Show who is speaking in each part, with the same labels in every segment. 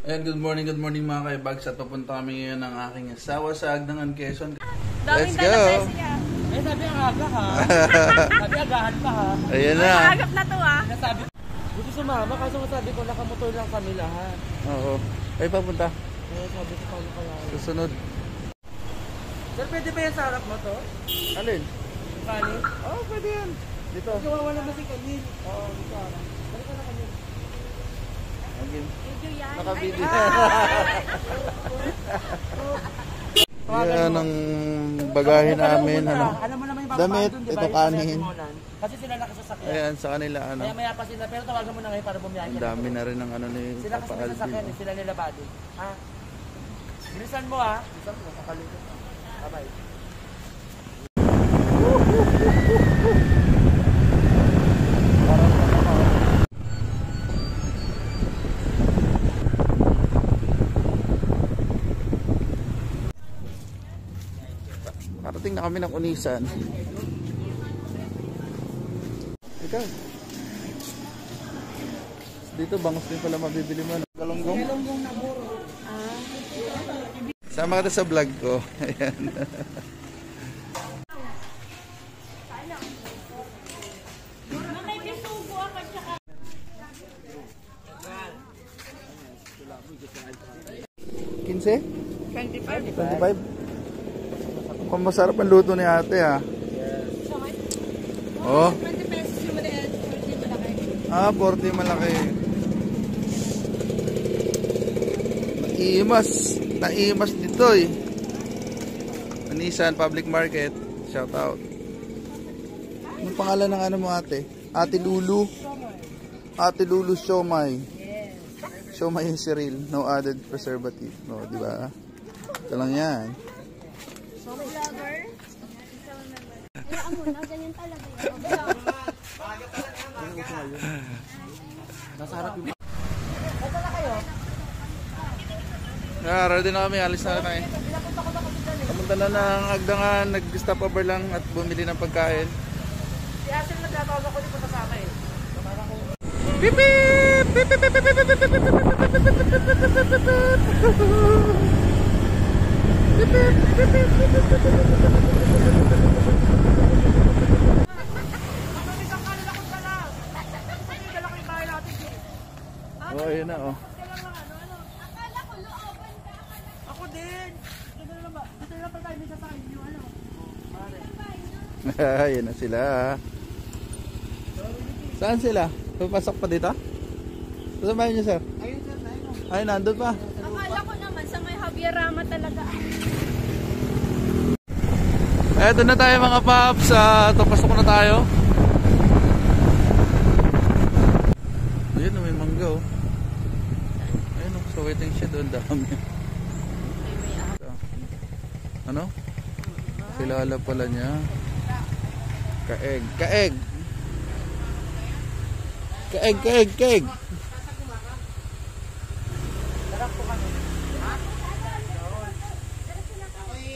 Speaker 1: Ayan, good morning mga kaibags. At papunta kami ngayon ng aking asawa sa Agdangan, Quezon. Let's go!
Speaker 2: Eh, sabi ang aga ha. Sabi agahan pa ha.
Speaker 1: Ayan na.
Speaker 3: Agap na to ha.
Speaker 2: Nasabi, buti sumama kasi sabi ko nakamotor lang kami lahat.
Speaker 1: Oo. Ay, papunta.
Speaker 2: Eh, sabi ko paano kaya.
Speaker 1: Susunod.
Speaker 2: Sir, pwede ba yan sa harap mo to?
Speaker 1: Alin?
Speaker 2: Kanin?
Speaker 1: Oo, pwede yan. Dito.
Speaker 2: Kawawa naman si Kanin. Oo, dito harap. Balik ka na Kanin.
Speaker 1: Okay.
Speaker 3: Video yan.
Speaker 1: Nakabidyo.
Speaker 2: Tawagan
Speaker 1: Yan ang bagahe namin. Ano?
Speaker 2: Alam mo naman yung
Speaker 1: Damit,
Speaker 2: bababandun, di ba?
Speaker 1: ito
Speaker 2: Yung
Speaker 1: kanin.
Speaker 2: sinasimulan. Kasi sila nakasasakyan.
Speaker 1: Ayan, sa kanila ano.
Speaker 2: Maya maya pa sila, pero tawagan mo na ngayon para bumiyahin.
Speaker 1: Ang dami na rin ng ano ni
Speaker 2: Sila kasi
Speaker 1: Papa
Speaker 2: nasasakyan,
Speaker 1: Alvin.
Speaker 2: sila nila body. Ha? Bilisan mo ha. Bilisan mo, nasa kalikot. Bye-bye.
Speaker 1: Parating na kami ng Unisan. Ikaw. Dito bangos din pala mabibili mo. Galunggong?
Speaker 2: Galunggong na buro.
Speaker 1: Sama ka sa vlog ko. Ayan.
Speaker 3: May bisugo ako tsaka.
Speaker 1: 15?
Speaker 3: 25.
Speaker 1: 25? Mukhang masarap ang luto ni ate ha. Oh.
Speaker 3: 20 pesos yung maliit. 40 malaki.
Speaker 1: Ah, 40 malaki. Naimas dito eh. Anisan Public Market. Shout out. Anong pangalan ng ano mo ate? Ate Lulu. Ate Lulu Siomay. Siomay yung cereal. No added preservative. No, di ba? Ito lang yan.
Speaker 3: Vlogger. Kaya mo na, ganyan talaga yun.
Speaker 2: Nasa harap yung...
Speaker 1: Ready na kami, alis na kami. Kamunta na ng Agdangan, nag-stop over lang at bumili ng pagkain.
Speaker 2: Si Asil nagtatawag ako dito kasama eh. Kamara ko.
Speaker 1: Beep beep! Beep beep beep beep beep beep beep beep beep oh, yun na oh.
Speaker 2: Ako din. Dito na ba? Dito na pa tayo may sasakay niyo ano.
Speaker 1: Ayan na sila. Saan sila? Papasok pa dito? Saan ba yun sir?
Speaker 2: Ayun sir, ayun.
Speaker 1: Ay, nandun pa.
Speaker 3: Akala ko naman sa may Javier Rama talaga.
Speaker 1: Eto na tayo mga paps. Pasok na tayo. Ayun, may mangga oh. Ayun oh, so waiting siya doon. Dami. Ano? Kilala pala niya. Kaeg. Kaeg! Kaeg, kaeg, kaeg!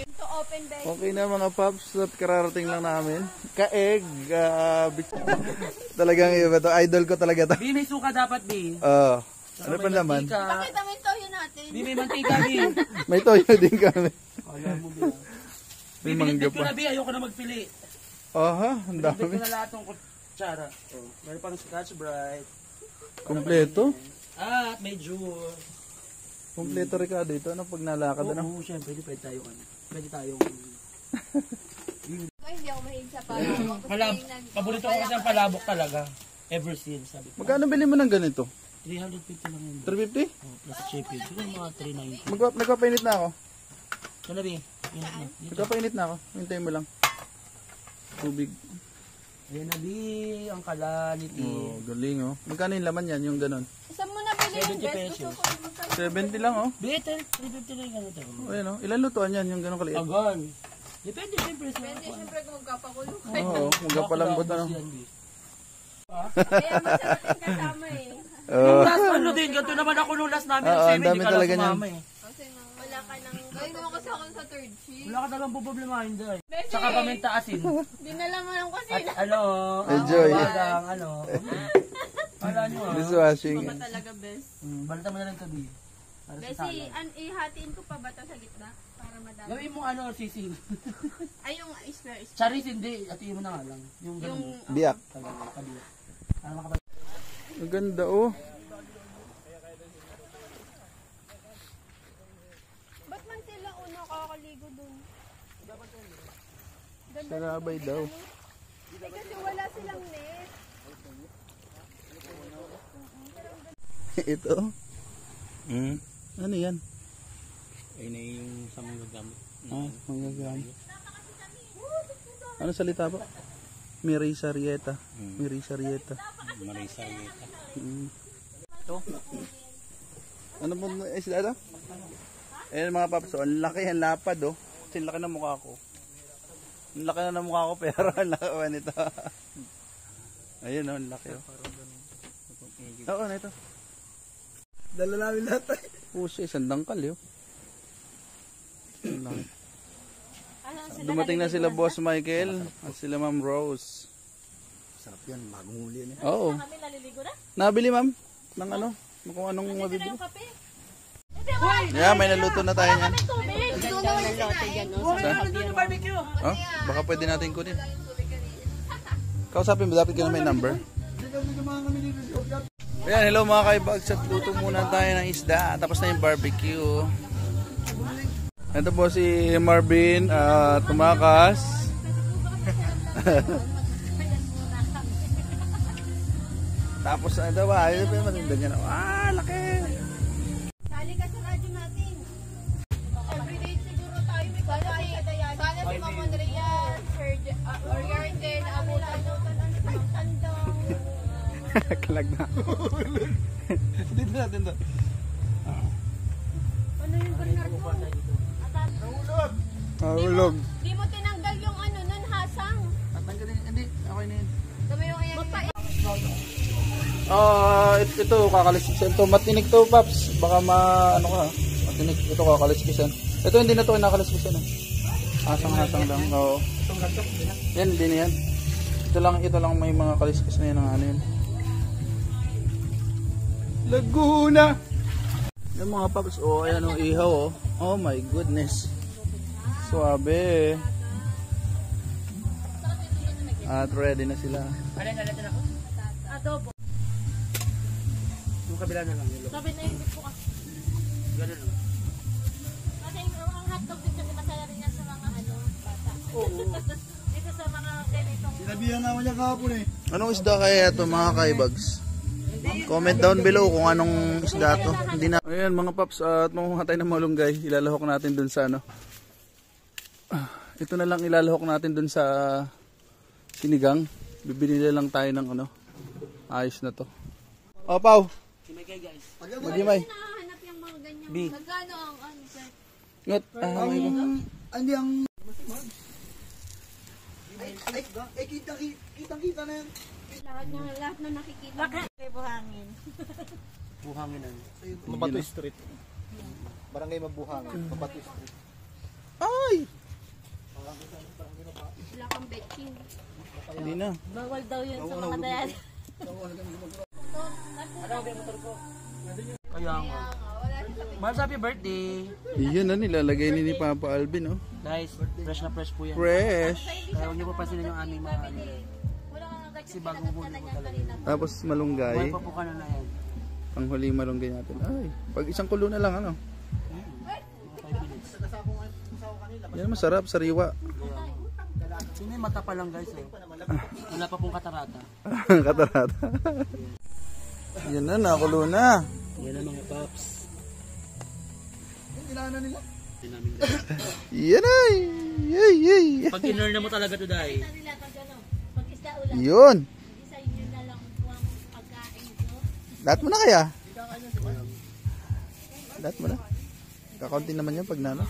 Speaker 3: Ito open bag.
Speaker 1: Okay na mga paps at kararating lang namin. Kaeg! Talagang iba to. Idol ko talaga to.
Speaker 2: Bi, may suka dapat Bi.
Speaker 1: Ano pa naman?
Speaker 3: Pakita mo yung toyo natin.
Speaker 2: Bi, may mantika Bi.
Speaker 1: May toyo din kami.
Speaker 2: Alam mo Bi.
Speaker 1: May
Speaker 2: Bi,
Speaker 1: mangga
Speaker 2: binigpit ko
Speaker 1: pa.
Speaker 2: na Bi, ayoko na magpili.
Speaker 1: Aha, ang
Speaker 2: Binigpit
Speaker 1: dami.
Speaker 2: ko na lahat ng kutsara. Oh, meron pang Scotch Brite.
Speaker 1: Kompleto.
Speaker 2: At may juice.
Speaker 1: Kompleto rin ka dito. Ano pag nalakad na?
Speaker 2: Oo, syempre, pwede tayo ano. Pwede tayong...
Speaker 3: Ay, hindi ako mahilig sa palabok.
Speaker 2: Paborito ko kasi ang palabok talaga. Ever since, sabi ko.
Speaker 1: Magkano bili mo ng ganito?
Speaker 2: 350 lang yun.
Speaker 1: 350?
Speaker 2: Oh, plus shipping. Siguro mga 390.
Speaker 1: Nagpapainit na ako.
Speaker 2: Ito na Bi. Ingat na. Dito.
Speaker 1: Nagpapainit na ako. Hintayin mo lang. Tubig.
Speaker 2: Ayan na Bi. Ang kalaniti.
Speaker 1: Oh, galing oh. Magkano yung laman yan? Yung ganon?
Speaker 3: Saan mo nabili yung
Speaker 2: 70
Speaker 3: best?
Speaker 2: pesos.
Speaker 3: Gusto ko yung
Speaker 1: 70 lang oh.
Speaker 2: Bi, 350 lang yung ganito.
Speaker 1: Ayun oh. Ilan lutuan yan? Yung ganon kaliit?
Speaker 2: Agan. Depende siyempre sa...
Speaker 3: Pwede siyempre kung magkapakulo ka.
Speaker 1: Oo. Magpapalambot ano.
Speaker 3: Kaya masarap yung kasama eh.
Speaker 1: Oh.
Speaker 2: Last ano din, ganito naman ako nung last namin.
Speaker 1: Oo,
Speaker 2: Kasi
Speaker 1: ang dami
Speaker 2: hindi ka
Speaker 1: talaga
Speaker 2: lang
Speaker 1: niyan.
Speaker 2: sumama eh.
Speaker 3: Kasi wala ka nang... Ay, naman kasi ako sa third shift.
Speaker 2: Wala ka talagang problemahin dahil.
Speaker 3: Beshi.
Speaker 2: Tsaka paminta asin.
Speaker 3: Dinala mo lang kasi.
Speaker 2: At ano,
Speaker 1: Enjoy.
Speaker 2: bagang ano. Wala nyo ah.
Speaker 1: Dishwashing.
Speaker 3: Mama talaga best.
Speaker 2: Balita mo na lang tabi. Para sa
Speaker 3: Kasi,
Speaker 2: salad.
Speaker 3: ihatiin ko pa ba ito sa gitna? Para madami.
Speaker 2: Gawin mo sisig.
Speaker 3: Ay, yung square.
Speaker 2: Charis hindi, atiin mo na nga lang. Yung
Speaker 3: Yung,
Speaker 2: ganun.
Speaker 1: Biyak.
Speaker 2: Kabiyak. Para makapag...
Speaker 1: Ang ganda oh.
Speaker 3: ba't man sila una kakaligo dun?
Speaker 1: Sarabay daw.
Speaker 3: Eh, kasi wala silang net.
Speaker 1: Ito. Ano yan?
Speaker 2: Ay na yung sa mga gamit.
Speaker 1: Manggagamit. Ano salita ba? Marisa Rieta. Marisa Rieta.
Speaker 2: Marisa Rieta.
Speaker 1: Ito. Ano po isda ito? Ayan mga paps, oh, ang laki, ang lapad oh. Kasi laki ng mukha ko. Ang laki na ng mukha ko pero ang laki pa nito. Ayun oh, ang laki oh. Oo, ano ito? Dala namin lahat tayo. Puso, isang dangkal yun. Dumating na sila Boss Michael at sila Ma'am Rose.
Speaker 4: Sarap yan, bagong huli yan.
Speaker 1: Oo.
Speaker 3: Kami naliligo na?
Speaker 1: Nabili ma'am ng ano? Kung anong
Speaker 3: Ito na
Speaker 1: mabibili.
Speaker 3: yung kape.
Speaker 1: Yeah, may naluto na tayo niyan.
Speaker 3: Tubig! Ito na yung lote dyan.
Speaker 1: Oh, baka pwede natin kunin. Kausapin mo, dapat ka na may number. Ayan, hello mga kaibags at luto muna tayo ng isda. Tapos na yung barbecue. Ito po si Marvin tumakas. Tapos ano ba? Ito pa matindang yan. Laki!
Speaker 3: Sali ka sa radyo natin. Everyday siguro tayo may kakain sa dayan. Sana si Ma'am Andrea, or Yarden, abutan ng tandang.
Speaker 1: Kalag na. Dito natin to.
Speaker 3: Ano yung Bernardo?
Speaker 1: Ulog.
Speaker 3: Di mo tinanggal yung ano nun, hasang.
Speaker 1: Tatanggalin. Hindi, okay na yun.
Speaker 3: Dami yung ayan.
Speaker 1: Ito kakaliskisan to. Matinig to, Paps. Baka ano ka. Matinig. Ito kakaliskisan. Ito hindi na to kinakaliskisan. Hasang-hasang lang. Oo. Yan, hindi na yan. Ito lang may mga kaliskis na yan ng ano yun. Laguna! Yung mga Paps, ayan o, ihaw oh. Oh my goodness. Suabe. At ready na sila.
Speaker 2: Alin ako?
Speaker 3: Adobo.
Speaker 2: Yung kabila na lang.
Speaker 3: Sabi na yung po kasi.
Speaker 2: Ganun lang.
Speaker 3: Kasi ang hotdog din kasi masaya rin yan sa mga bata. Oo. Dito sa mga ganitong.
Speaker 4: Sinabihan naman niya kahapon eh.
Speaker 1: Anong isda kaya ito mga kaibags? Comment down below kung anong isda to. Hindi na. Ayan mga Paps, at mamuha tayo ng malunggay. Ilalahok natin dun sa ano. Ito na lang ilalahok natin dun sa sinigang. Bibili na lang tayo ng ano. Ayos na to. O, Pao.
Speaker 2: Simay guys.
Speaker 1: Magimay.
Speaker 3: Nahanap yung mga ganyan.
Speaker 2: B.
Speaker 3: Magkano ang ano, sir?
Speaker 1: Ngot. May ko.
Speaker 4: Hindi ang... Ay, kitang-kita na yan.
Speaker 3: Lahat na nakikita. Bakit? Buhangin.
Speaker 2: Buhangin ano.
Speaker 4: Mabato Street. Barangay Mabuhangin. Mabato Street.
Speaker 1: Ay!
Speaker 3: Wala kang betching.
Speaker 1: Hindi na.
Speaker 3: Bawal daw yun sa mga dayan.
Speaker 2: Kaya nga. Ma'am, happy birthday.
Speaker 1: Iyon na nilalagay ni Papa Alvin oh.
Speaker 2: Guys, fresh na fresh po yan.
Speaker 1: Fresh.
Speaker 2: Kaya huwag niyo po pansinin yung aming mga ano. Kasi bagong huli po talaga.
Speaker 1: Tapos malunggay.
Speaker 2: Buhay pa po ka na yan.
Speaker 1: Panghuli malunggay natin. Ay, pag isang kulo na lang ano.
Speaker 2: 5 minutes.
Speaker 1: Yan masarap, sariwa.
Speaker 2: Sino yung mata pa lang guys eh. Wala pa pong katarata.
Speaker 1: Katarata. Yan na, nakulo na.
Speaker 2: Yan ang mga paps.
Speaker 4: Kailangan nila.
Speaker 1: Yan ay. Yay, yay.
Speaker 2: Pag in-learn na mo talaga to dahil.
Speaker 3: Pag isda ulam,
Speaker 1: Yun.
Speaker 3: isa inyo na lang ang pagkain ko.
Speaker 1: Lahat mo na kaya? Lahat mo na. Kakaunti naman yan pag nano.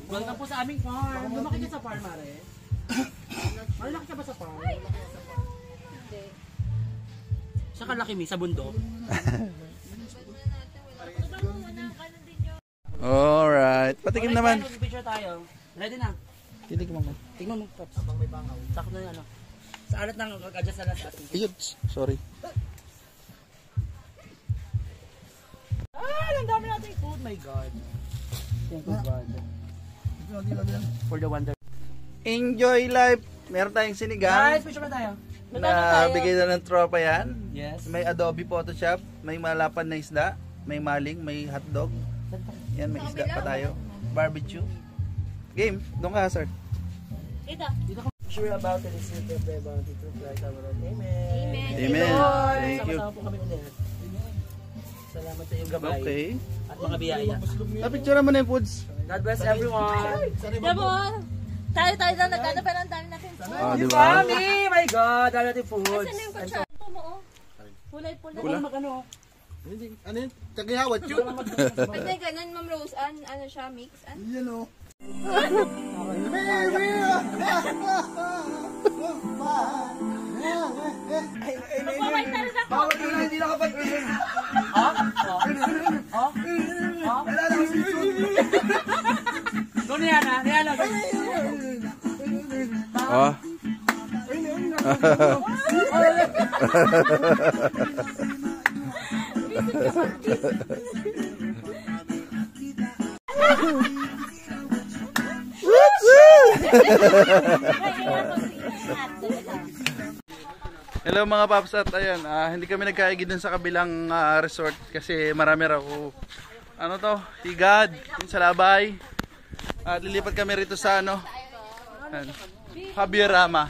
Speaker 2: Welcome po sa aming farm. Lumaki ka sa farm, Mare. Malaki ka ba sa farm?
Speaker 3: Hindi.
Speaker 2: Siya kalaki mi, sa bundok.
Speaker 1: Alright. Patikim naman.
Speaker 2: Picture tayo. Ready na.
Speaker 1: Tinig mo.
Speaker 2: Tingnan mo, Pops. Sakto na yung ano. Sa alat ng mag-adjust na sa atin.
Speaker 1: Ayun. Sorry.
Speaker 2: my God. Thank you, God. For the wonder.
Speaker 1: Enjoy life. Meron tayong sinigang.
Speaker 2: Guys, picture na tayo.
Speaker 1: Na bigay na ng tropa yan.
Speaker 2: Yes.
Speaker 1: May Adobe Photoshop, may malapan na isda, may maling, may hotdog. Yan, may isda pa tayo. Barbecue. Game, doon ka, sir.
Speaker 3: Ito.
Speaker 2: Sure about to receive the bounty to Christ our Lord. Amen.
Speaker 1: Amen. Thank you.
Speaker 2: Sama-sama po kami ulit. Salamat sa iyong gabay.
Speaker 1: Okay.
Speaker 2: At mga biyaya.
Speaker 1: Napicture mo na yung foods.
Speaker 2: God bless everyone.
Speaker 3: Dabon. Tayo lang nagkano pero ang dami natin.
Speaker 1: Ah, di ba?
Speaker 2: Mami, my God, dami natin foods.
Speaker 3: Saan yung kutsara? Ito mo oh. Pulay-pulay.
Speaker 1: Pula.
Speaker 2: Mag-ano?
Speaker 4: Ano yun? Tagahawat yun.
Speaker 3: Pwede ganun, Ma'am Rose. Ano siya, mix?
Speaker 4: Yan o.
Speaker 3: Magpapay na rin ako.
Speaker 4: Bawat na hindi nakapag-inom.
Speaker 2: Doon yan ha, yan ha.
Speaker 1: Oh. Hello mga paps at ayan, hindi kami nagkaigid dun sa kabilang resort kasi marami raw ano to, higad yun sa Labay at lilipat kami rito sa ano Habirama.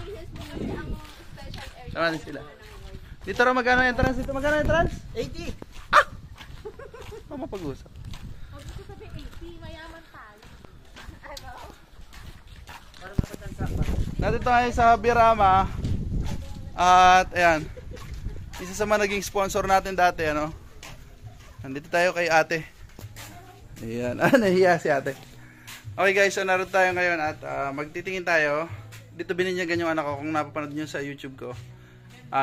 Speaker 1: Sama sila. Dito raw magkano entrance? Dito magkano entrance?
Speaker 4: 80.
Speaker 1: Ano mapag-usap? Nandito tayo sa Habirama. At ayan, isa sa mga naging sponsor natin dati, ano. Nandito tayo kay ate. Ayan, nahiya si ate. Okay guys, so naroon tayo ngayon at magtitingin tayo. Dito bininyagan yung anak ko kung napapanood nyo sa YouTube ko.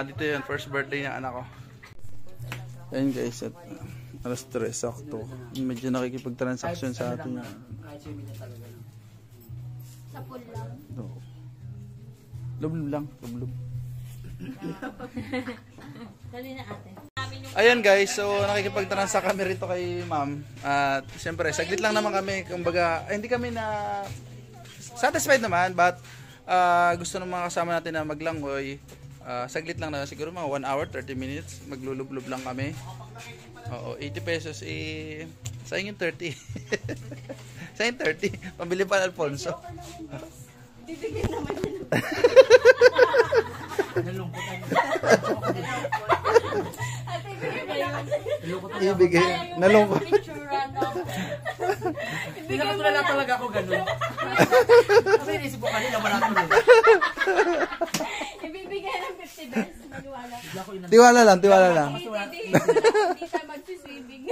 Speaker 1: Dito yun, first birthday ng anak ko. Ayan guys, at alas 3 sakto. Medyo nakikipag-transaction sa atin.
Speaker 3: Sa pool lang.
Speaker 1: Lublob lang, lublob.
Speaker 3: Dali na ate.
Speaker 1: Ayan guys, so nakikipag-transact kami rito kay ma'am. At siyempre, saglit lang naman kami. Kumbaga, hindi kami na satisfied naman, but gusto ng mga kasama natin na maglangoy. Saglit lang na, siguro mga 1 hour, 30 minutes. Maglulublob lang kami. Oo, 80 pesos eh, sayang yung 30. Sayang 30. Pambili pa ng Alfonso.
Speaker 3: Bibigyan naman yun. Ate, bibigyan naman.
Speaker 1: Ibigay. Nalungkot.
Speaker 2: Hindi na katulala talaga ako ganun. Kasi inisip ko kanina, wala ko rin.
Speaker 3: Ibibigay ng 50 best. Maniwala.
Speaker 1: Tiwala lang, tiwala lang.
Speaker 3: Hindi tayo magsiswimming.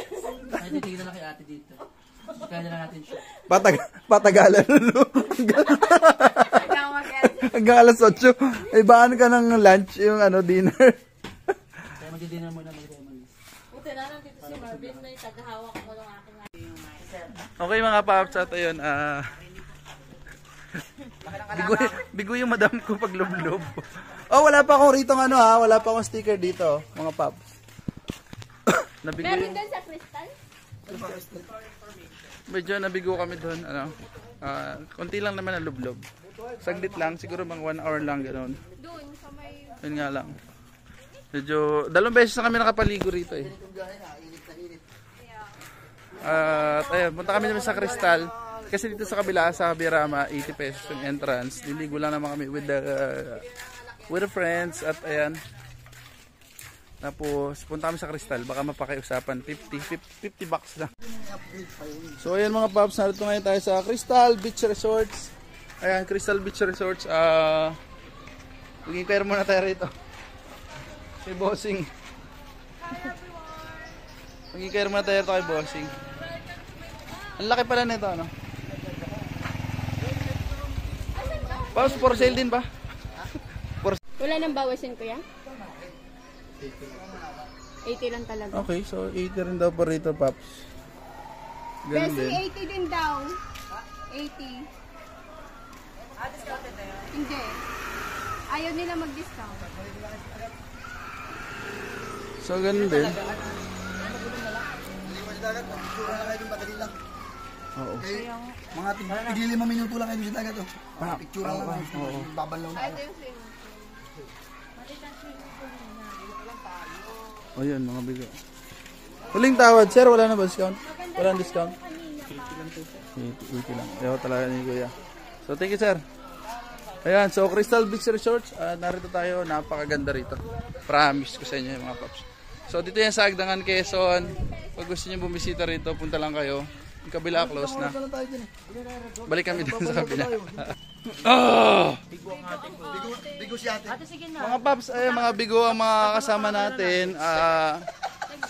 Speaker 2: Ay, titignan na kay ate dito. Kaya na natin siya.
Speaker 1: Patagalan. Hanggang alas 8. Ibaan ka ng lunch, yung ano, dinner.
Speaker 2: Kaya mag-dinner muna mag-reminis.
Speaker 3: Buti na lang dito si Marvin na yung tagahawak ko ng aking
Speaker 1: Okay mga paps, at ayun, bigo yung madam ko pag lublob. Oh, wala pa akong rito ano ha, wala pa akong sticker dito, mga paps. Nabigo
Speaker 3: meron
Speaker 1: yung,
Speaker 3: din sa crystal?
Speaker 1: medyo nabigo kami doon, ano. Konti lang naman ang lublob. Saglit lang, siguro mga 1 hour lang ganoon.
Speaker 3: Doon sa may...
Speaker 1: Yun nga lang. Medyo, 2 beses na kami nakapaligo rito eh. At ayun, punta kami naman sa Crystal. Kasi dito sa kabila, sa Habirama, 80 pesos yung entrance. Liligo lang naman kami with the friends. At ayan. Tapos, punta kami sa Crystal. Baka mapakiusapan. 50 bucks lang. So ayan mga paps, narito ngayon tayo sa Crystal Beach Resorts. Ayan, Crystal Beach Resorts. Maging muna tayo rito. Si Bossing. Maging muna tayo rito kay Bossing. Ang laki pala nito, ano? Paps, for sale din ba?
Speaker 3: Wala nang bawasin ko yan? 80 lang talaga.
Speaker 1: Okay, so 80 rin daw po rito, Paps. Ganun
Speaker 3: Kasi
Speaker 1: din.
Speaker 3: 80 din daw. 80.
Speaker 2: Discounted na yun?
Speaker 3: Hindi. Ayaw nila mag-discount.
Speaker 1: So ganun din.
Speaker 5: dagat, picture lang kayo dun, madali lang.
Speaker 1: Oo.
Speaker 5: Okay, mga tigili 5 minuto lang kayo sa dagat, oh. Picture lang kayo, babalaw na.
Speaker 3: Ito yung swimming pool. Maliit ang swimming pool na.
Speaker 1: O yun, mga bigo. Huling tawad, sir. Wala na ba discount? Wala na discount? 80 lang. Ayaw talaga ni Kuya. So, thank you, sir. Ayan, so Crystal Beach Resorts. Narito tayo. Napakaganda rito. Promise ko sa inyo yung mga paps. So, dito yan sa Agdangan, Quezon. Pag gusto nyo bumisita rito, punta lang kayo. Yung kabila, close na. Balik kami din sa kabila. Oh!
Speaker 5: Bigo si ate.
Speaker 1: Mga paps, ay mga bigo ang mga kasama natin.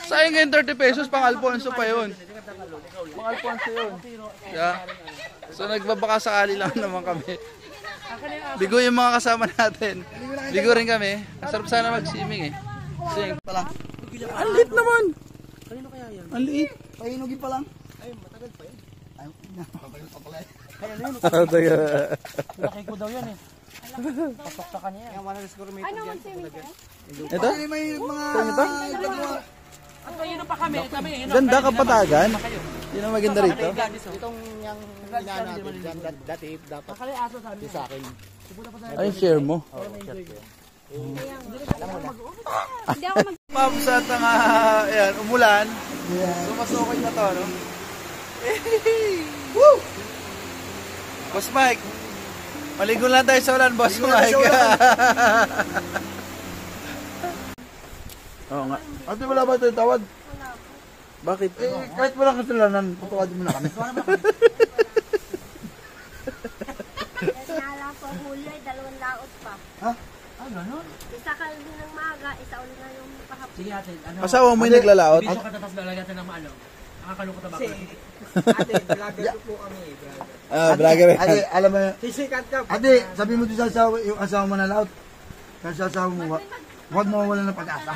Speaker 1: Sayang ngayon 30 pesos, pang Alfonso pa yun. Pang Alfonso yun. Yeah. So nagbabaka sakali lang naman kami. Bigo yung mga kasama natin. Bigo rin kami. Masarap sana mag-swimming eh. Sing pa lang. Ang liit naman. Ang liit.
Speaker 5: Pahinugin pa lang. Ay, matagal pa yun. Ay, matagal pa pala.
Speaker 2: Laki ko daw yan eh. Patok-tokan niya yan.
Speaker 3: Ano ang swimming pool?
Speaker 1: Ito?
Speaker 5: May mga...
Speaker 1: Ito?
Speaker 2: At yun pa kami.
Speaker 1: Ganda Kapatagan. Yun ang maganda rito.
Speaker 4: Itong yung ginana natin, dati dapat
Speaker 2: Nakali aso sa amin.
Speaker 4: sa akin.
Speaker 1: Ay, share mo.
Speaker 3: Hindi ako mag...
Speaker 1: Paps at nga, ayan, umulan. So, masukay na to, no? Woo! Boss Mike, maligo lang tayo sa ulan, Boss Mike. Oo nga. Ate, wala ba tayo tawad? Bakit? Eh, kahit walang kasalanan, patawadin mo na kami.
Speaker 3: Nala po huli ay 2 laot pa.
Speaker 5: Ha?
Speaker 2: Ganun?
Speaker 3: Isa ka din ng maga, isa ulit na yung pahapon.
Speaker 2: Sige ate, ano?
Speaker 1: Asawa mo yung naglalaot?
Speaker 2: Video ka tapos lalagyan ng maano. Nakakalungkot na baka.
Speaker 4: Ate, vlogger po kami.
Speaker 1: Ah, vlogger.
Speaker 5: Ate, alam mo,
Speaker 4: Sisikat ka.
Speaker 5: ate, sabi mo din sa asawa, yung asawa mo na laot. Kasi sa asawa mo, huwag mawawala ng pag-asa.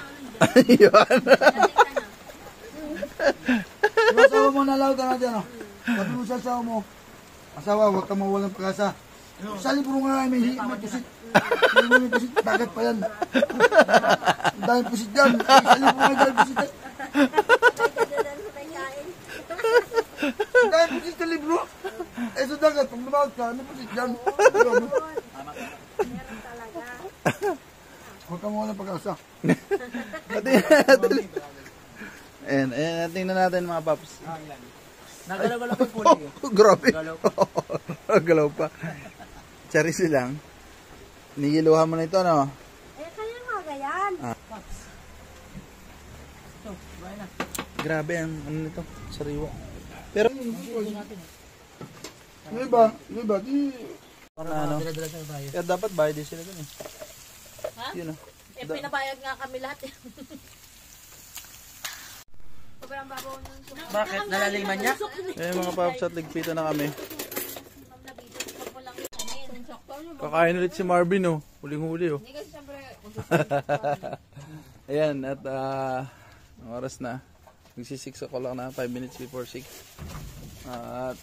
Speaker 1: Yun.
Speaker 5: Yung asawa mo na laot na natin, ano? Sabi mo sa asawa mo, asawa, huwag ka mawawala ng pag-asa. Sa libro nga may pusit. May pusit, dagat pa yan. Dahil pusit yan. Sa libro nga dahil pusit yan. Dahil pusit sa libro. Eh sa dagat, pag lumawag ka, ano pusit yan?
Speaker 3: Meron talaga.
Speaker 5: Huwag ka mawawala ng pag-asa.
Speaker 1: Ayan, tingnan natin mga paps.
Speaker 2: Nagalaw-galaw pa kulay.
Speaker 1: Grabe. Galaw pa. Charis lang. Nigiluhan mo na ito, no?
Speaker 3: Eh, kaya mga yan.
Speaker 2: Ito, bahay na.
Speaker 1: Grabe ang ano nito, sariwa. Pero
Speaker 5: Yung iba, di...
Speaker 1: ano,
Speaker 2: Dala-dala tayo tayo.
Speaker 1: kaya dapat bayad din sila dun eh.
Speaker 6: Ha?
Speaker 1: Yun oh.
Speaker 6: Eh, pinabayad nga kami lahat.
Speaker 3: Sobrang babaw ng
Speaker 2: Bakit? Nalaliman niya?
Speaker 1: Eh mga paps at ligpita na kami. Kakain ulit si Marvin oh. Huling-huli oh.
Speaker 3: Hindi kasi siyempre,
Speaker 1: Ayan at oras na. Magsi-6 o'clock na, 5 minutes before 6. At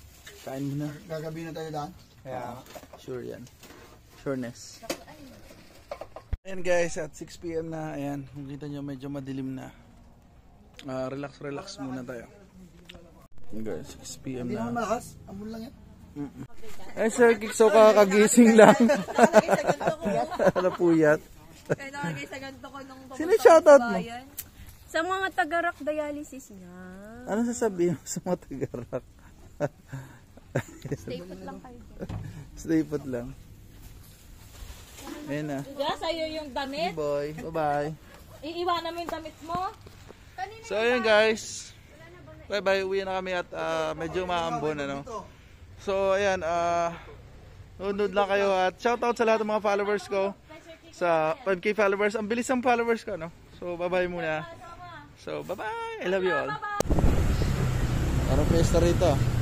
Speaker 1: kain muna.
Speaker 5: Gagabi na tayo daan.
Speaker 1: Kaya sure yan. Sureness. Ayan guys, at 6 PM na. Ayan, kung kita nyo medyo madilim na. Relax muna tayo. Ayan guys, 6 PM
Speaker 5: Hindi naman
Speaker 1: na.
Speaker 5: malakas. Amon lang yan.
Speaker 1: Eh Sir Kikso, kakagising lang. Napuyat.
Speaker 3: kaya nakagay sa ganito ko nung
Speaker 1: Sino shoutout mo?
Speaker 3: Sa mga taga-rock dialysis niya.
Speaker 1: Ano sasabihin mo sa mga tagarak?
Speaker 3: Stay put lang kayo.
Speaker 1: Stay put lang. Ayan na.
Speaker 6: Diba, sa'yo yung damit?
Speaker 1: Boy, bye-bye.
Speaker 6: Iiwanan mo yung damit mo?
Speaker 1: So ayun guys. Bye-bye, uwi na kami at medyo maambon ano. So ayan, nunod lang kayo at shoutout sa lahat ng mga followers ko. Sa 5K followers, ang bilis ng followers ko no. So bye-bye muna. So bye-bye, I love you all. Parang pesta rito.